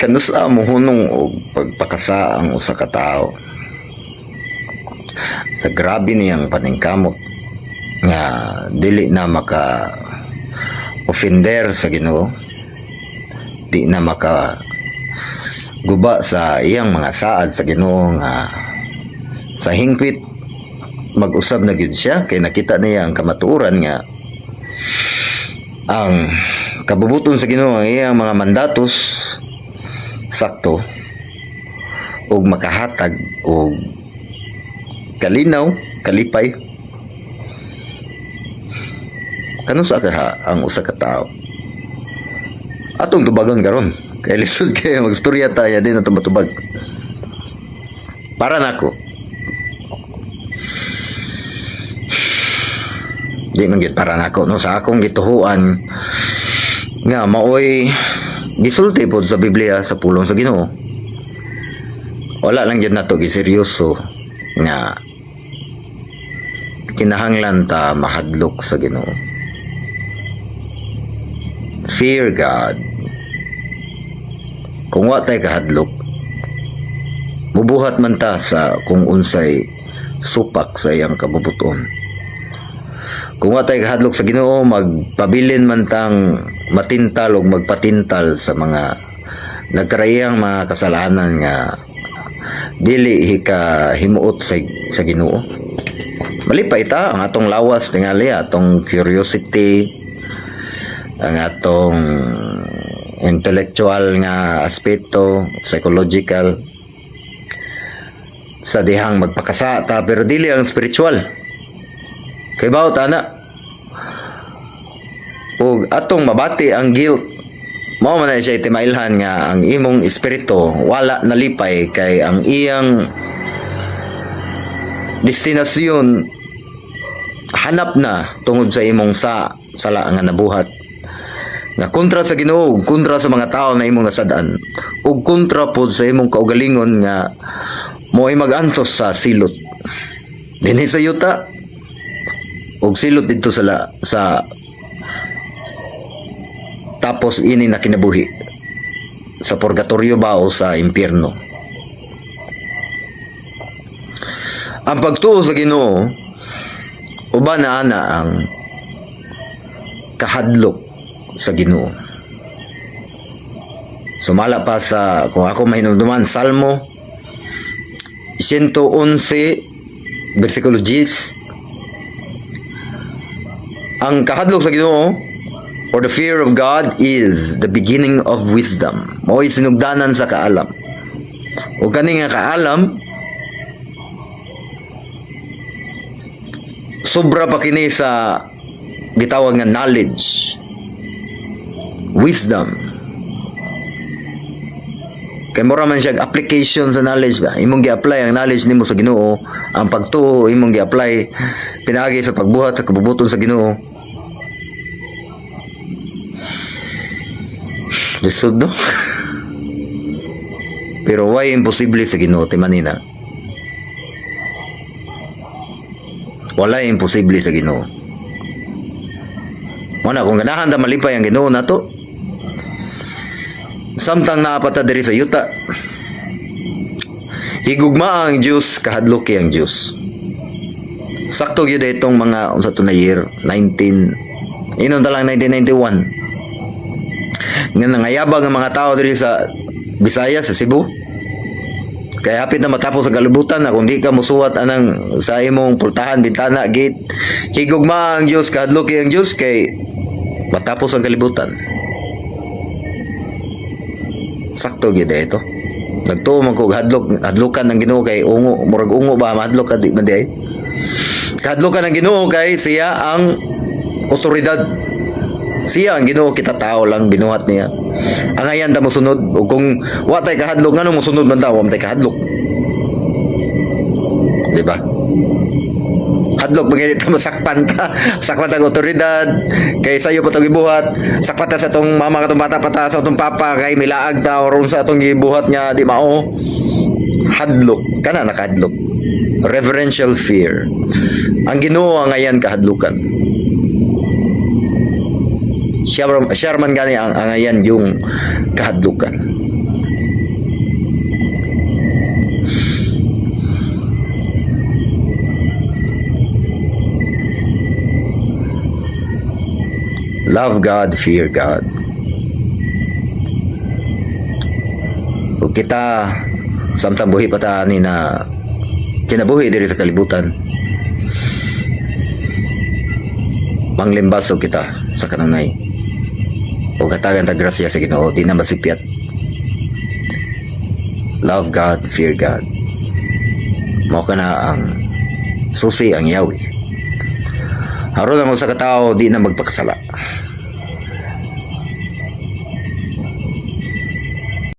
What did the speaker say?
Kanusa mo hunong og pagpakasa ang usa ka tawo sa grabe niyang paningkamot nga dili na maka offender sa Ginoo, di na maka guba sa iyang mga saad sa Ginoo, nga sa hingkwit mag-usab na gyud siya kay nakita niya ang kamatuoran nga ang kabubuton sa Ginoo ang iyang mga mandatos sakto ug makahatag og kalinaw, kalipay. Kanusa ka ang usa ka tawo atong tubagon karon kay lisod kay magstorya tayo din atong matubag para nako. Di man gyud para nako no, sa akong gituhuan nga maoy gisulti pod sa Biblia sa pulong sa Ginoo. Wala lang gyud nato giseryoso nga kinahanglan ta mahadlok sa Ginoo. Fear God. Kung wa tay kahadlok, mubuhat man ta sa kung unsay supak sa iyang kabubuton. Kung wa tay kahadlok sa Ginoo, magpabilin man tang matintal o magpatintal sa mga nagkarayang mga kasalanan nga dili hika himuot sa Ginoo. Malipay ta ang atong lawas tingali, atong curiosity, ang atong intellectual nga aspeto, psychological, sa dihang magpakasa ta, pero dili ang spiritual. Kay bawat ana ug atong mabati ang guilt, mao man na siya itimailhan nga ang imong espiritu wala nalipay kay ang iyang destinasyon hanap na tungod sa imong sala nga nabuhat, nga kontra sa Ginoo, kontra sa mga tao na imong nasadaan, ug kontra pod sa imong kaugalingon nga mo'y magantos sa silot dinhi sa yuta ug silot dito sa tapos ini na kinabuhi sa purgatorio ba o sa impyerno. Ang pagtuo sa Ginoo uban na ana ang kahadlok sa Ginoo. Sumala pa sa, kung ako mahinumduman, Salmo 111 versikulo 10, ang kahadlok sa Ginoo or the fear of God is the beginning of wisdom. Mo'y sinugdanan sa kaalam. O kani nga kaalam sobra pa kini sa gitawag nga knowledge, wisdom. Kay mura man siya application sa knowledge ba. Imong gi-apply ang knowledge nimo sa Ginoo, ang pagtuo imong gi-apply pinaagi sa pagbuhat sa kabubuton sa Ginoo. Lisod no? Pero why imposible sa Ginoo timanina? Wala imposible sa Ginoo. Mana kung ganahan ta malipay ang Ginoo nato, samtang naapata diri sa yuta, higugma ang Diyos, kahadloki ang Diyos. Sakto gyud itong mga unsa to na year 19 inon ta lang 1991 nga nangayabang ang mga tao diri sa Bisaya, sa Cebu. Kaya hapit na matapos ang kalibutan na kung di ka musuwat anang sa imong pultahan, bintana, gate, higugma ang Diyos, kahadloki ang Diyos kay matapos ang kalibutan. Sakto gyud ito. Nagtuo man ko hadlokan ng Ginoo kay ungo, murag ungo ba mahadlok ka di man di ay. Kahadlokan ng Ginoo kay siya ang otoridad. Siya ang Ginoo, kita tao lang binuhat niya. Ang ayan ta mo sunod, o kung wa tay kahadlok ngano mo sunod man ta, wa tay kahadlok. Di ba? Hadlok bagay ta masakpan ta, sakpan ta ang otoridad, kay sayo pa tong gibuhat, sakpan ta sa tong mama katong bata pa ta sa tong papa kay milaag ta or sa tong gibuhat nga di mao. Hadlok kana nakahadlok. Reverential fear. Ang Ginoo ang ayan kahadlukan. siya man gani ang angayan yung kahadlukan. Love God, fear God. Ug kita samtang buhi pa ta ni na kinabuhi diri sa kalibutan, manglimbaso kita sa kanunay o katagan ta grasya sa Ginoo, di na masipyat. Love God, fear God. Mao kana ang susi, ang yawi. Aron ang usa ka tawo di na magpakasala.